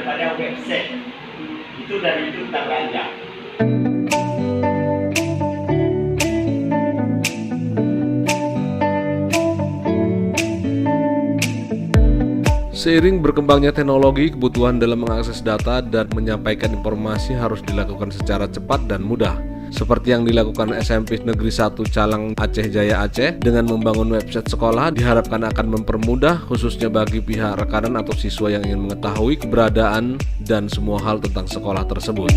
daripada website. Itu dari itu kita beranjak. Seiring berkembangnya teknologi, kebutuhan dalam mengakses data dan menyampaikan informasi harus dilakukan secara cepat dan mudah. Seperti yang dilakukan SMP Negeri 1 Calang Aceh Jaya Aceh dengan membangun website sekolah diharapkan akan mempermudah khususnya bagi pihak rekanan atau siswa yang ingin mengetahui keberadaan dan semua hal tentang sekolah tersebut.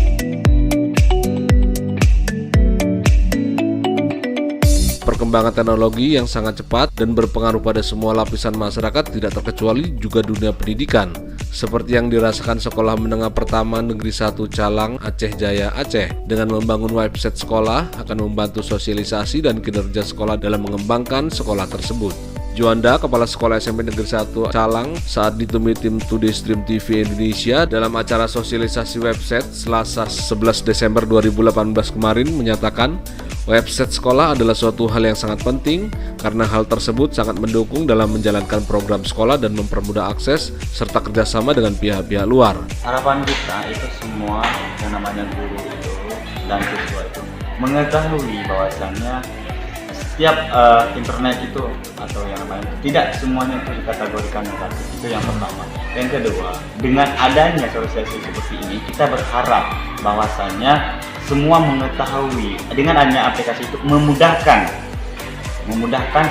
Perkembangan teknologi yang sangat cepat dan berpengaruh pada semua lapisan masyarakat tidak terkecuali juga dunia pendidikan. Seperti yang dirasakan Sekolah Menengah Pertama Negeri 1 Calang Aceh Jaya Aceh dengan membangun website sekolah akan membantu sosialisasi dan kinerja sekolah dalam mengembangkan sekolah tersebut. Juanda, Kepala Sekolah SMP Negeri 1 Calang, saat ditemui tim Today Stream TV Indonesia dalam acara sosialisasi website Selasa 11 Desember 2018 kemarin menyatakan website sekolah adalah suatu hal yang sangat penting karena hal tersebut sangat mendukung dalam menjalankan program sekolah dan mempermudah akses serta kerjasama dengan pihak-pihak luar. Harapan kita itu semua yang namanya guru itu dan siswa itu mengetahui bahwasannya setiap internet itu atau yang namanya tidak semuanya itu dikategorikan negatif. Itu yang pertama. Yang kedua, dengan adanya sosialisasi seperti ini kita berharap bahwasannya semua mengetahui dengan adanya aplikasi itu memudahkan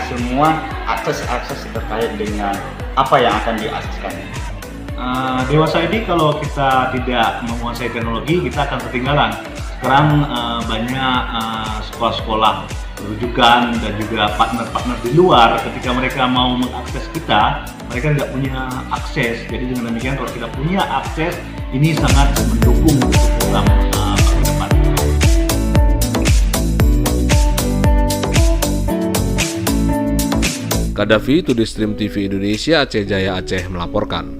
semua akses terkait dengan apa yang akan diakseskan. Dewasa ini kalau kita tidak menguasai teknologi kita akan ketinggalan. Sekarang banyak sekolah-sekolah rujukan dan juga partner-partner di luar ketika mereka mau mengakses kita, mereka tidak punya akses. Jadi dengan demikian kalau kita punya akses ini sangat mendukung untuk program ke depan. Kadafi, Today Stream TV Indonesia, Aceh Jaya Aceh melaporkan.